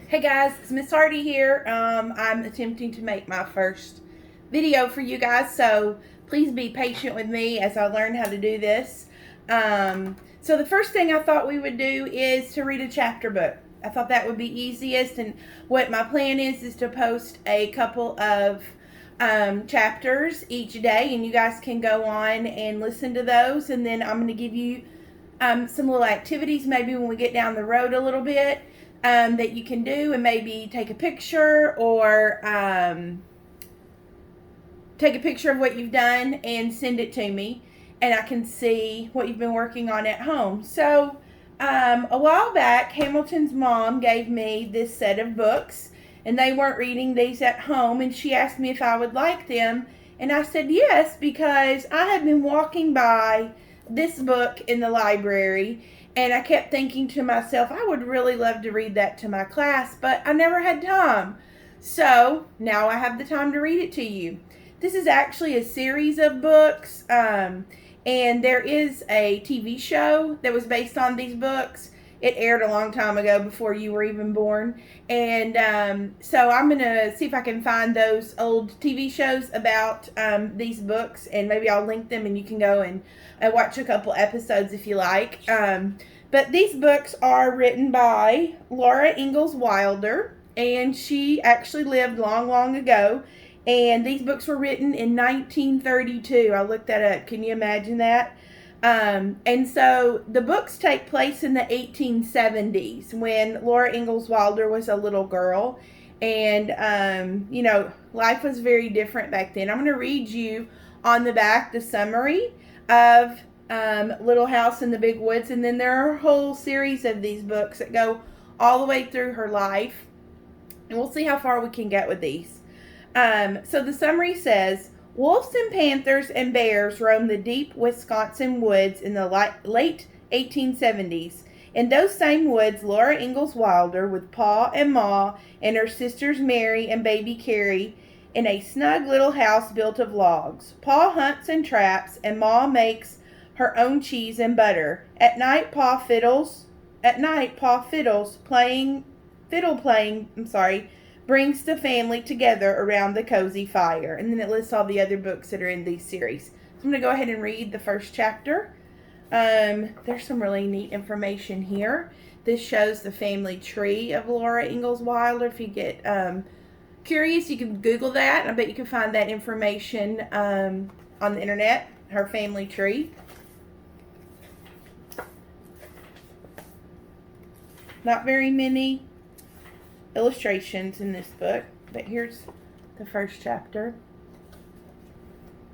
Hey guys, it's Miss Hardy here. I'm attempting to make my first video for you guys, so please be patient with me as I learn how to do this. So the first thing I thought we would do is to read a chapter book. I thought that would be easiest, and what my plan is to post a couple of chapters each day, and you guys can go on and listen to those, and then I'm going to give you some little activities maybe when we get down the road a little bit that you can do, and maybe take a picture or take a picture of what you've done and send it to me, and I can see what you've been working on at home. So a while back, Hamilton's mom gave me this set of books, and they weren't reading these at home, and she asked me if I would like them, and I said yes, because I had been walking by this book in the library, and I kept thinking to myself, I would really love to read that to my class, but I never had time. So now I have the time to read it to you. This is actually a series of books, and there is a TV show that was based on these books. It aired a long time ago before you were even born. And so I'm going to see if I can find those old TV shows about these books, and maybe I'll link them and you can go and watch a couple episodes if you like. But these books are written by Laura Ingalls Wilder, and she actually lived long, long ago. And these books were written in 1932. I looked that up. Can you imagine that? And so the books take place in the 1870s when Laura Ingalls Wilder was a little girl. And, life was very different back then. I'm going to read you on the back the summary of Little House in the Big Woods. And then there are a whole series of these books that go all the way through her life. And we'll see how far we can get with these. So the summary says, wolves and panthers and bears roamed the deep Wisconsin woods in the late 1870s. In those same woods, Laura Ingalls Wilder, with Pa and Ma and her sisters Mary and baby Carrie, in a snug little house built of logs. Pa hunts and traps, and Ma makes her own cheese and butter. At night, Pa fiddles, brings the family together around the cozy fire. And then it lists all the other books that are in these series. So I'm going to go ahead and read the first chapter. There's some really neat information here. This shows the family tree of Laura Ingalls Wilder. If you get curious, you can Google that. I bet you can find that information on the internet, her family tree. Not very many illustrations in this book, but here's the first chapter.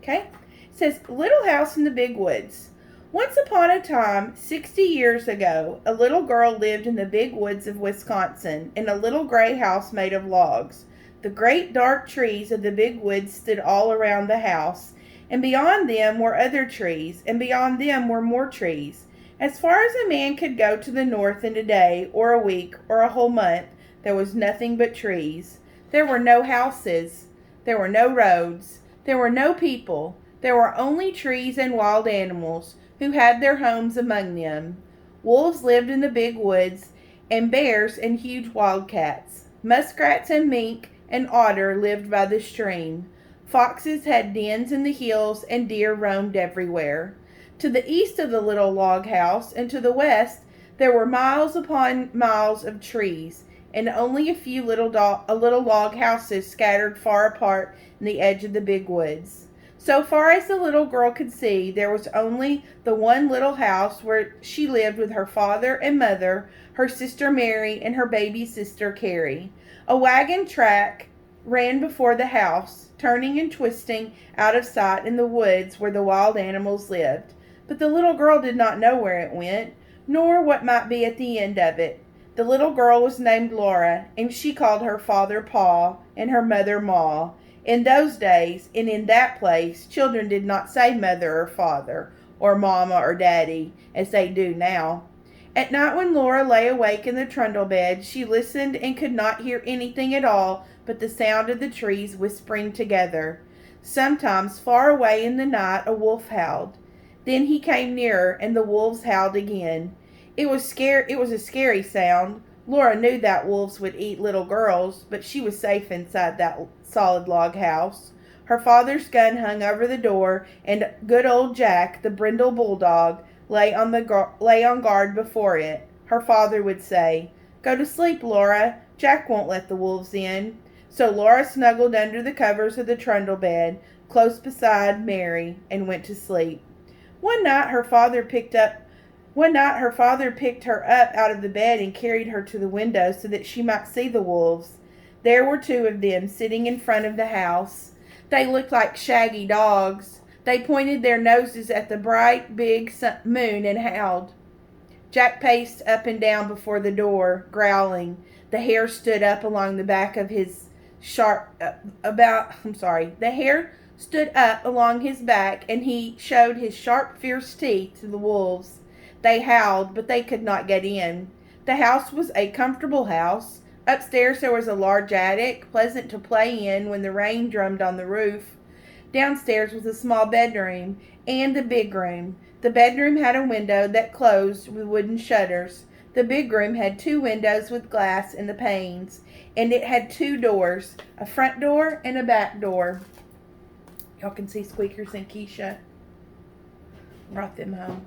Okay, it says, Little House in the Big Woods. Once upon a time, 60 years ago, a little girl lived in the big woods of Wisconsin in a little gray house made of logs. The great dark trees of the big woods stood all around the house, and beyond them were other trees, and beyond them were more trees. As far as a man could go to the north in a day, or a week, or a whole month, there was nothing but trees. There were no houses. There were no roads. There were no people. There were only trees and wild animals who had their homes among them. Wolves lived in the big woods, and bears and huge wildcats. Muskrats and mink and otter lived by the stream. Foxes had dens in the hills, and deer roamed everywhere. To the east of the little log house and to the west, there were miles upon miles of trees, and only a few little log houses scattered far apart in the edge of the big woods. So far as the little girl could see, there was only the one little house where she lived with her father and mother, her sister Mary, and her baby sister Carrie. A wagon track ran before the house, turning and twisting out of sight in the woods where the wild animals lived. But the little girl did not know where it went, nor what might be at the end of it. The little girl was named Laura, and she called her father Pa and her mother Ma. In those days, and in that place, children did not say mother or father, or mama or daddy, as they do now. At night when Laura lay awake in the trundle bed, she listened and could not hear anything at all but the sound of the trees whispering together. Sometimes, far away in the night, a wolf howled. Then he came nearer, and the wolves howled again. It was a scary sound. Laura knew that wolves would eat little girls, but she was safe inside that solid log house. Her father's gun hung over the door, and good old Jack, the brindle bulldog, lay on guard before it. Her father would say, "Go to sleep, Laura. Jack won't let the wolves in." So Laura snuggled under the covers of the trundle bed, close beside Mary, and went to sleep. One night her father picked her up out of the bed and carried her to the window so that she might see the wolves. There were two of them sitting in front of the house. They looked like shaggy dogs. They pointed their noses at the bright, big moon and howled. Jack paced up and down before the door, growling. The hair stood up along the back of his the hair stood up along his back, and he showed his sharp, fierce teeth to the wolves. They howled, but they could not get in. The house was a comfortable house. Upstairs there was a large attic, pleasant to play in when the rain drummed on the roof. Downstairs was a small bedroom and the big room. The bedroom had a window that closed with wooden shutters. The big room had two windows with glass in the panes, and it had two doors, a front door and a back door. Y'all can see Squeakers and Keisha brought them home.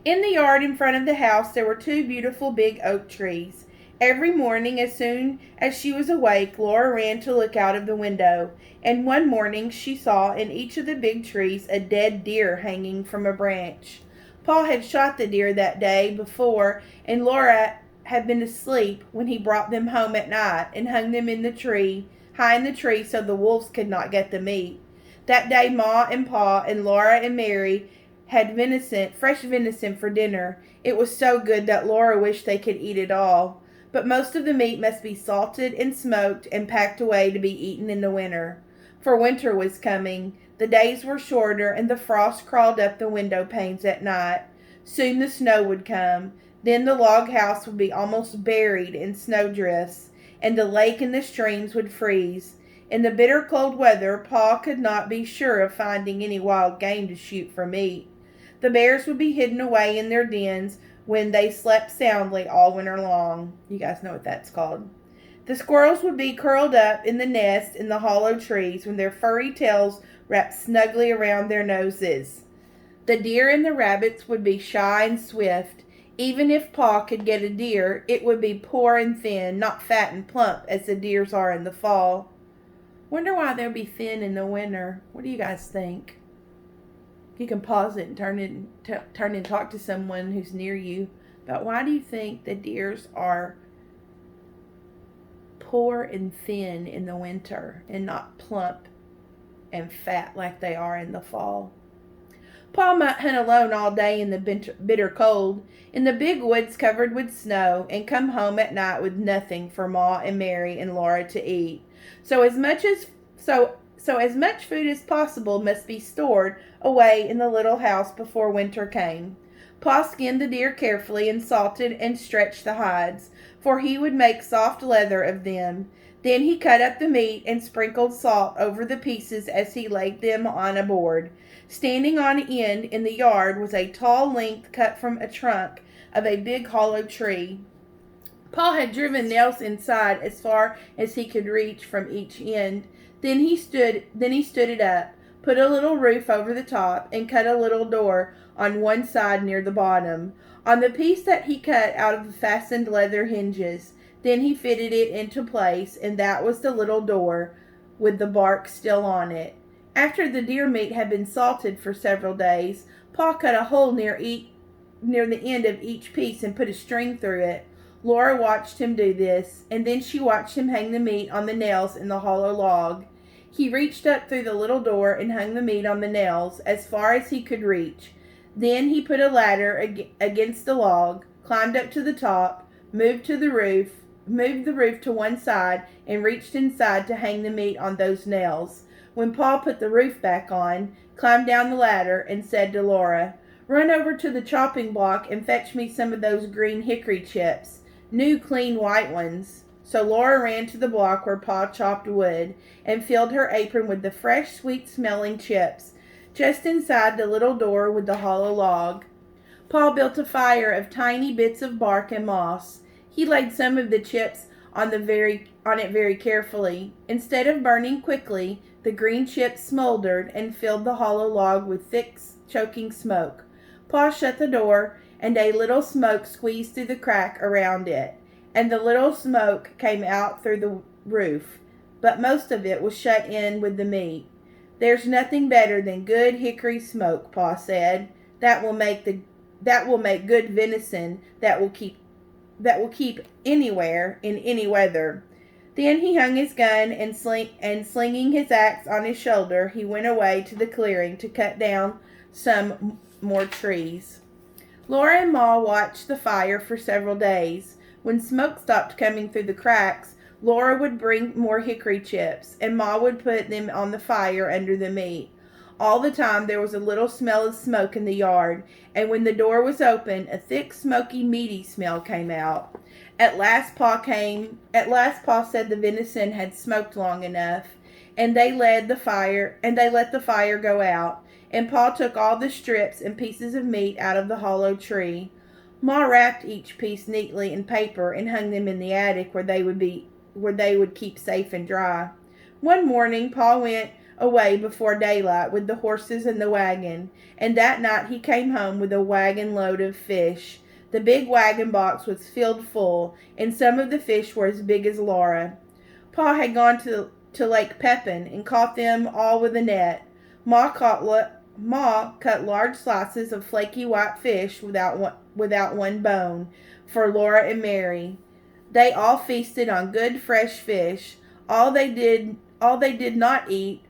In the yard in front of the house there were two beautiful big oak trees. Every morning, as soon as she was awake, Laura ran to look out of the window, and one morning she saw in each of the big trees a dead deer hanging from a branch. Paul had shot the deer that day before, and Laura had been asleep when he brought them home at night and hung them in the tree, high in the tree, so the wolves could not get the meat. That day Ma and Pa and Laura and Mary had fresh venison for dinner. It was so good that Laura wished they could eat it all. But most of the meat must be salted and smoked and packed away to be eaten in the winter. For winter was coming. The days were shorter, and the frost crawled up the window panes at night. Soon the snow would come. Then the log house would be almost buried in snowdrifts, and the lake and the streams would freeze. In the bitter cold weather, Pa could not be sure of finding any wild game to shoot for meat. The bears would be hidden away in their dens when they slept soundly all winter long. You guys know what that's called. The squirrels would be curled up in the nest in the hollow trees with their furry tails wrapped snugly around their noses. The deer and the rabbits would be shy and swift. Even if Pa could get a deer, it would be poor and thin, not fat and plump as the deers are in the fall. Wonder why they'll be thin in the winter. What do you guys think? You can pause it and turn and talk to someone who's near you. But why do you think the deers are poor and thin in the winter and not plump and fat like they are in the fall? Pa might hunt alone all day in the bitter cold in the big woods covered with snow, and come home at night with nothing for Ma and Mary and Laura to eat. So as much food as possible must be stored away in the little house before winter came. Pa skinned the deer carefully and salted and stretched the hides, for he would make soft leather of them. Then he cut up the meat and sprinkled salt over the pieces as he laid them on a board. Standing on end in the yard was a tall length cut from a trunk of a big hollow tree. Pa had driven nails inside as far as he could reach from each end. Then he stood it up, put a little roof over the top, and cut a little door on one side near the bottom, on the piece that he cut out of the fastened leather hinges. Then he fitted it into place, and that was the little door, with the bark still on it. After the deer meat had been salted for several days, Pa cut a hole near the end of each piece and put a string through it. Laura watched him do this, and then she watched him hang the meat on the nails in the hollow log. He reached up through the little door and hung the meat on the nails as far as he could reach. Then he put a ladder against the log, climbed up to the top, moved the roof to one side, and reached inside to hang the meat on those nails. When Pa put the roof back on, climbed down the ladder, and said to Laura, "Run over to the chopping block and fetch me some of those green hickory chips, new clean white ones." So Laura ran to the block where Pa chopped wood and filled her apron with the fresh, sweet-smelling chips, just inside the little door with the hollow log. Pa built a fire of tiny bits of bark and moss. He laid some of the chips on it very carefully. Instead of burning quickly, the green chips smoldered and filled the hollow log with thick, choking smoke. Pa shut the door, and a little smoke squeezed through the crack around it, and the little smoke came out through the roof, but most of it was shut in with the meat. "There's nothing better than good hickory smoke," Pa said. That will make good venison that will keep anywhere in any weather." Then he hung his gun and slinging his axe on his shoulder, he went away to the clearing to cut down some more trees. Laura and Ma watched the fire for several days. When smoke stopped coming through the cracks, Laura would bring more hickory chips, and Ma would put them on the fire under the meat. All the time there was a little smell of smoke in the yard, and when the door was open, a thick, smoky, meaty smell came out. At last Pa said the venison had smoked long enough, and they let the fire go out, and Pa took all the strips and pieces of meat out of the hollow tree. Ma wrapped each piece neatly in paper and hung them in the attic where they would keep safe and dry. One morning Pa went away before daylight with the horses and the wagon, and that night he came home with a wagon load of fish. The big wagon box was filled full, and some of the fish were as big as Laura. Pa had gone to Lake Pepin and caught them all with a net. Ma cut large slices of flaky white fish without one bone for Laura and Mary. They all feasted on good fresh fish. All they did not eat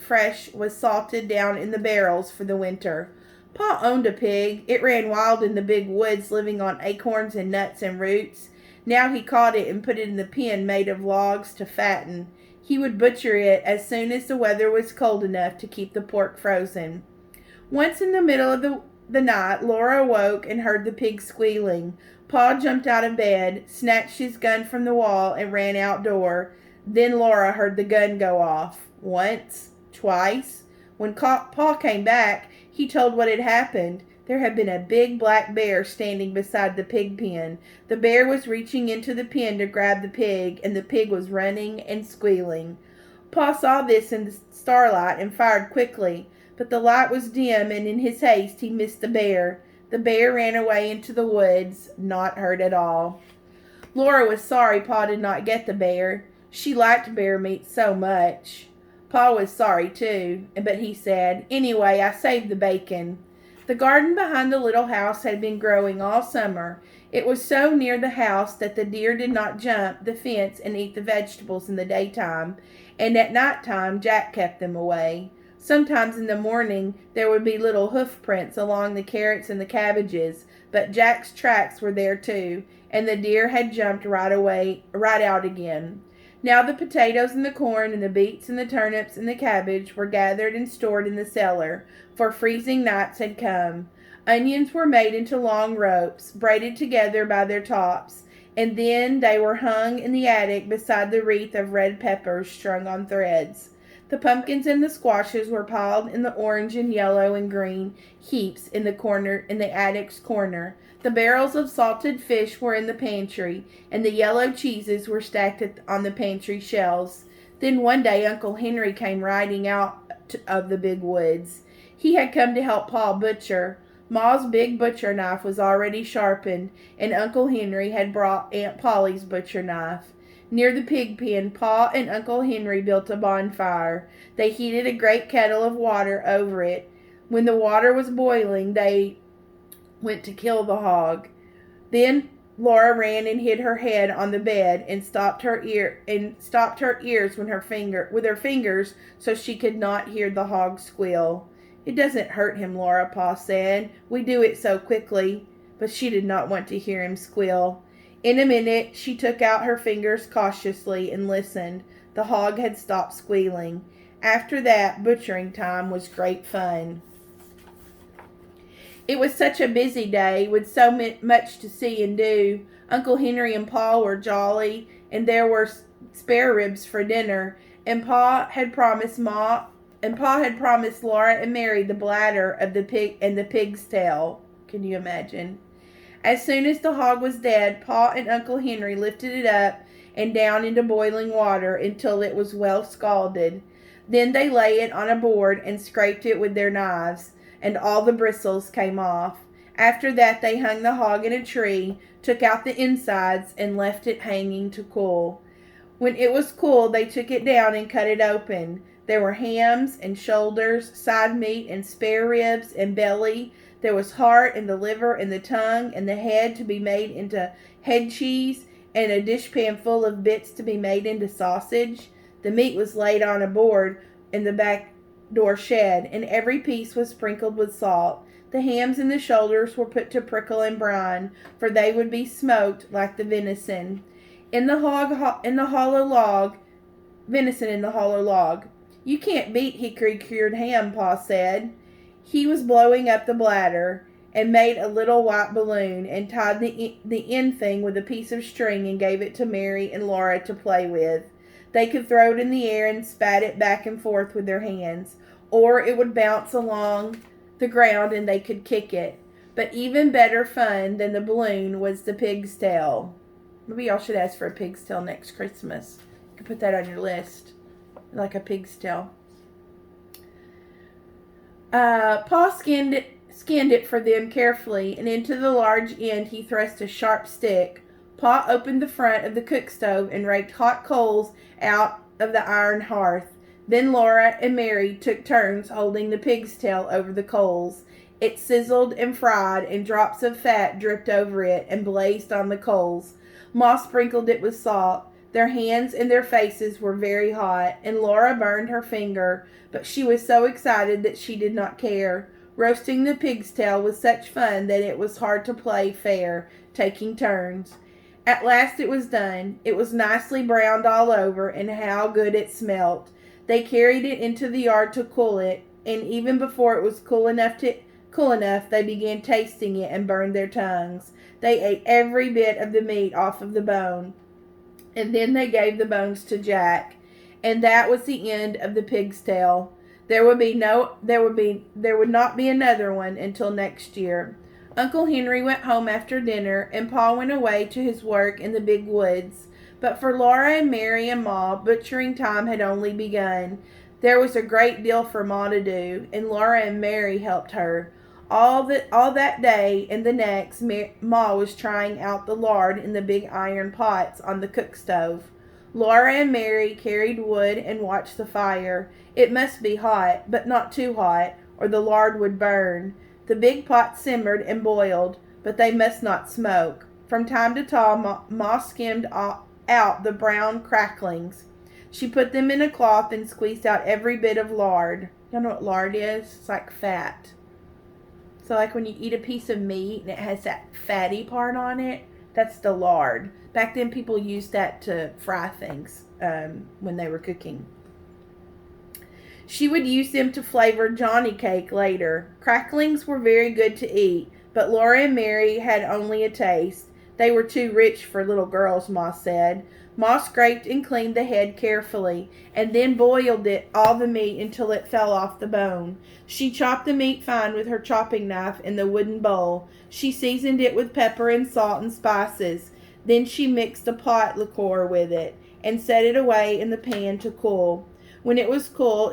fresh was salted down in the barrels for the winter. Pa owned a pig. It ran wild in the big woods, living on acorns and nuts and roots. Now he caught it and put it in the pen made of logs to fatten. He would butcher it as soon as the weather was cold enough to keep the pork frozen. Once in the middle of the night, Laura awoke and heard the pig squealing. Pa jumped out of bed, snatched his gun from the wall, and ran outdoor. Then Laura heard the gun go off. Once, twice. When Pa came back, he told what had happened. There had been a big black bear standing beside the pig pen. The bear was reaching into the pen to grab the pig, and the pig was running and squealing. Pa saw this in the starlight and fired quickly, but the light was dim, and in his haste he missed the bear. The bear ran away into the woods, not hurt at all. Laura was sorry Pa did not get the bear. She liked bear meat so much. Pa was sorry too, but he said, "Anyway, I saved the bacon." The garden behind the little house had been growing all summer. It was so near the house that the deer did not jump the fence and eat the vegetables in the daytime, and at night time Jack kept them away. Sometimes in the morning there would be little hoof prints along the carrots and the cabbages, but Jack's tracks were there too, and the deer had jumped right out again. Now the potatoes and the corn and the beets and the turnips and the cabbage were gathered and stored in the cellar, for freezing nights had come. Onions were made into long ropes, braided together by their tops, and then they were hung in the attic beside the wreath of red peppers strung on threads. The pumpkins and the squashes were piled in the orange and yellow and green heaps in the attic's corner. The barrels of salted fish were in the pantry, and the yellow cheeses were stacked on the pantry shelves. Then one day Uncle Henry came riding out of the big woods. He had come to help Pa butcher. Ma's big butcher knife was already sharpened, and Uncle Henry had brought Aunt Polly's butcher knife. Near the pig pen, Pa and Uncle Henry built a bonfire. They heated a great kettle of water over it. When the water was boiling, they went to kill the hog. Then Laura ran and hid her head on the bed and stopped her ears with her fingers so she could not hear the hog squeal. "It doesn't hurt him, Laura," Pa said. "We do it so quickly." But she did not want to hear him squeal. In a minute, she took out her fingers cautiously and listened. The hog had stopped squealing. After that, butchering time was great fun. It was such a busy day, with so much to see and do. Uncle Henry and Pa were jolly, and there were spare ribs for dinner, and Pa had promised Laura and Mary the bladder of the pig and the pig's tail. Can you imagine? As soon as the hog was dead, Pa and Uncle Henry lifted it up and down into boiling water until it was well scalded. Then they lay it on a board and scraped it with their knives, and all the bristles came off. After that they hung the hog in a tree, took out the insides, and left it hanging to cool. When it was cool, they took it down and cut it open. There were hams and shoulders, side meat and spare ribs and belly. There was heart and the liver and the tongue and the head to be made into head cheese, and a dishpan full of bits to be made into sausage. The meat was laid on a board in the back door shed, and every piece was sprinkled with salt. The hams and the shoulders were put to prickle and brine, for they would be smoked like the venison. Venison in the hollow log. You can't beat hickory cured ham, Pa said. He was blowing up the bladder, and made a little white balloon, and tied the end thing with a piece of string, and gave it to Mary and Laura to play with. They could throw it in the air and spat it back and forth with their hands, or it would bounce along the ground and they could kick it. But even better fun than the balloon was the pig's tail. Maybe y'all should ask for a pig's tail next Christmas. You can put that on your list, like a pig's tail. Pa skinned it for them carefully, and into the large end he thrust a sharp stick. Pa opened the front of the cook stove and raked hot coals out of the iron hearth. Then Laura and Mary took turns holding the pig's tail over the coals. It sizzled and fried, and drops of fat dripped over it and blazed on the coals. Ma sprinkled it with salt. Their hands and their faces were very hot, and Laura burned her finger, but she was so excited that she did not care. Roasting the pig's tail was such fun that it was hard to play fair, taking turns. At last it was done. It was nicely browned all over, and how good it smelt. They carried it into the yard to cool it, and even before it was cool enough, they began tasting it and burned their tongues. They ate every bit of the meat off of the bone, and then they gave the bones to Jack. And that was the end of the pig's tail. There would not be another one until next year. Uncle Henry went home after dinner, and Pa went away to his work in the big woods. But for Laura and Mary and Ma, butchering time had only begun. There was a great deal for Ma to do, and Laura and Mary helped her. All that day and the next, Ma was trying out the lard in the big iron pots on the cook stove. Laura and Mary carried wood and watched the fire. It must be hot, but not too hot, or the lard would burn. The big pot simmered and boiled, but they must not smoke. From time to time, Ma skimmed out the brown cracklings. She put them in a cloth and squeezed out every bit of lard. Y'all know what lard is? It's like fat. So like when you eat a piece of meat and it has that fatty part on it, that's the lard. Back then people used that to fry things when they were cooking. She would use them to flavor Johnny cake later. Cracklings were very good to eat, but Laura and Mary had only a taste. They were too rich for little girls, Ma said. Ma scraped and cleaned the head carefully, and then boiled all the meat until it fell off the bone. She chopped the meat fine with her chopping knife in the wooden bowl. She seasoned it with pepper and salt and spices. Then she mixed a pot liqueur with it, and set it away in the pan to cool. When it was cool,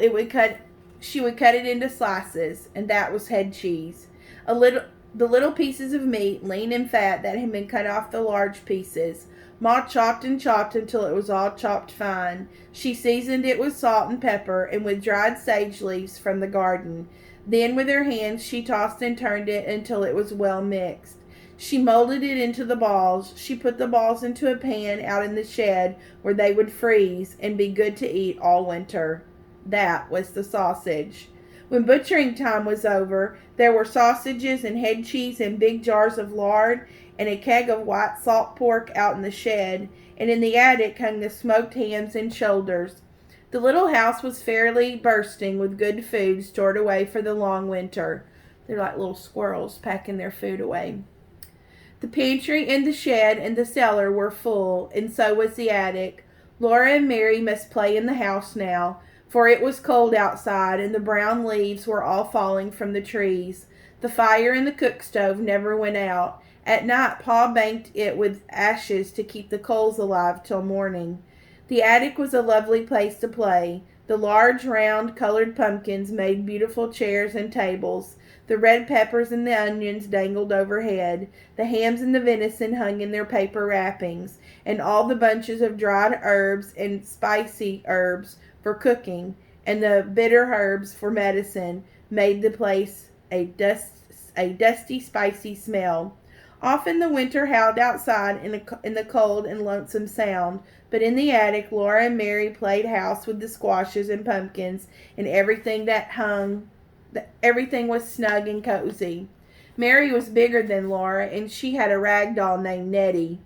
she would cut it into slices, and that was head cheese. The little pieces of meat, lean and fat, that had been cut off the large pieces. Ma chopped and chopped until it was all chopped fine. She seasoned it with salt and pepper and with dried sage leaves from the garden. Then with her hands she tossed and turned it until it was well mixed. She molded it into the balls. She put the balls into a pan out in the shed where they would freeze and be good to eat all winter. That was the sausage. When butchering time was over, there were sausages and head cheese and big jars of lard and a keg of white salt pork out in the shed, and in the attic hung the smoked hams and shoulders. The little house was fairly bursting with good food stored away for the long winter. They're like little squirrels packing their food away. The pantry and the shed and the cellar were full, and so was the attic. Laura and Mary must play in the house now, for it was cold outside, and the brown leaves were all falling from the trees. The fire in the cook stove never went out. At night, Pa banked it with ashes to keep the coals alive till morning. The attic was a lovely place to play. The large, round, colored pumpkins made beautiful chairs and tables. The red peppers and the onions dangled overhead. The hams and the venison hung in their paper wrappings, and all the bunches of dried herbs and spicy herbs for cooking, and the bitter herbs for medicine, made the place a dusty, spicy smell. Often the winter howled outside in the cold and lonesome sound, but in the attic Laura and Mary played house with the squashes and pumpkins and everything was snug and cozy. Mary was bigger than Laura, and she had a rag doll named Nettie.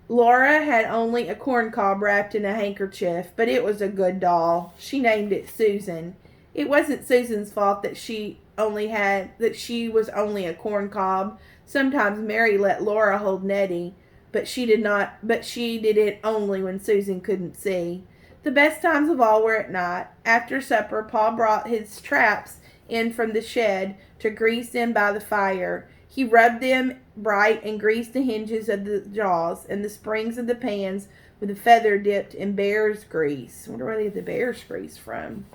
Laura had only a corn cob wrapped in a handkerchief, but it was a good doll. She named it Susan. It wasn't Susan's fault that she was only a corn cob. Sometimes Mary let Laura hold Nettie, but she did it only when Susan couldn't see. The best times of all were at night. After supper, Pa brought his traps in from the shed to grease them by the fire. He rubbed them bright and greased the hinges of the jaws and the springs of the pans with a feather dipped in bear's grease. I wonder where they get the bear's grease from.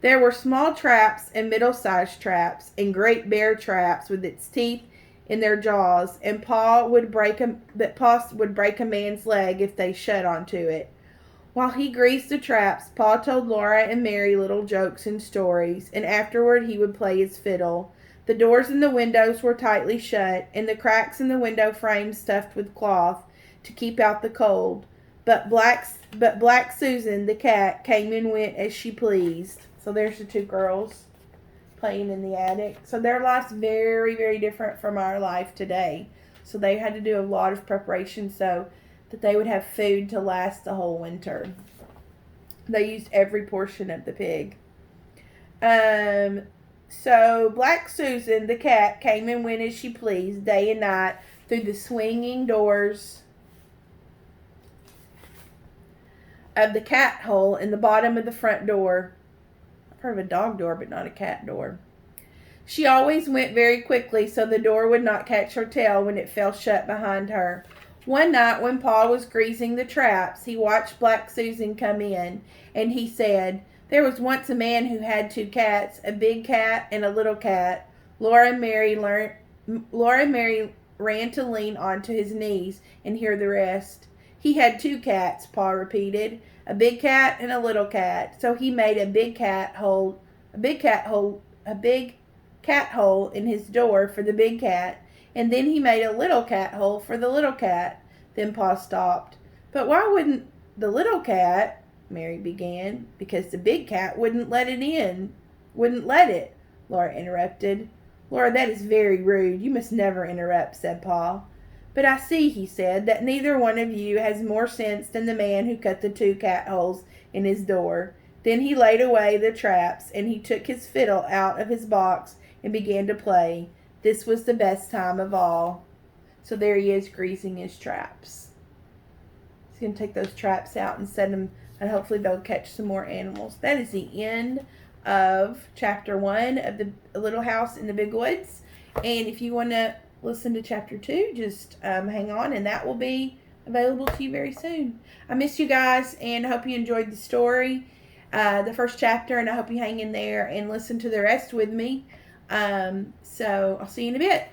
There were small traps and middle-sized traps and great bear traps with its teeth in their jaws, and Pa would break a man's leg if they shut onto it. While he greased the traps, Pa told Laura and Mary little jokes and stories, and afterward he would play his fiddle. The doors and the windows were tightly shut, and the cracks in the window frames stuffed with cloth to keep out the cold. But Black Susan, the cat, came and went as she pleased. So there's the two girls playing in the attic. So their life's very, very different from our life today. So they had to do a lot of preparation so that they would have food to last the whole winter. They used every portion of the pig. So Black Susan, the cat, came and went as she pleased, day and night, through the swinging doors of the cat hole in the bottom of the front door. I've heard of a dog door, but not a cat door. She always went very quickly so the door would not catch her tail when it fell shut behind her. One night when Pa was greasing the traps, he watched Black Susan come in, and he said, "There was once a man who had two cats, a big cat and a little cat." Laura and Mary ran to lean onto his knees and hear the rest. "He had two cats," Pa repeated, "a big cat and a little cat. So he made a big cat hole in his door for the big cat, and then he made a little cat hole for the little cat." Then Pa stopped. "But why wouldn't the little cat," Mary began. "Because the big cat wouldn't let it," Laura interrupted. "Laura, that is very rude. You must never interrupt," said Pa. "But I see," he said, "that neither one of you has more sense than the man who cut the two cat holes in his door." Then he laid away the traps, and he took his fiddle out of his box and began to play. This was the best time of all. So there he is, greasing his traps. He's going to take those traps out and set them, and hopefully they'll catch some more animals. That is the end of chapter 1 of The Little House in the Big Woods. And if you want to listen to chapter 2, just hang on, and that will be available to you very soon. I miss you guys, and I hope you enjoyed the story, the first chapter, and I hope you hang in there and listen to the rest with me. So I'll see you in a bit.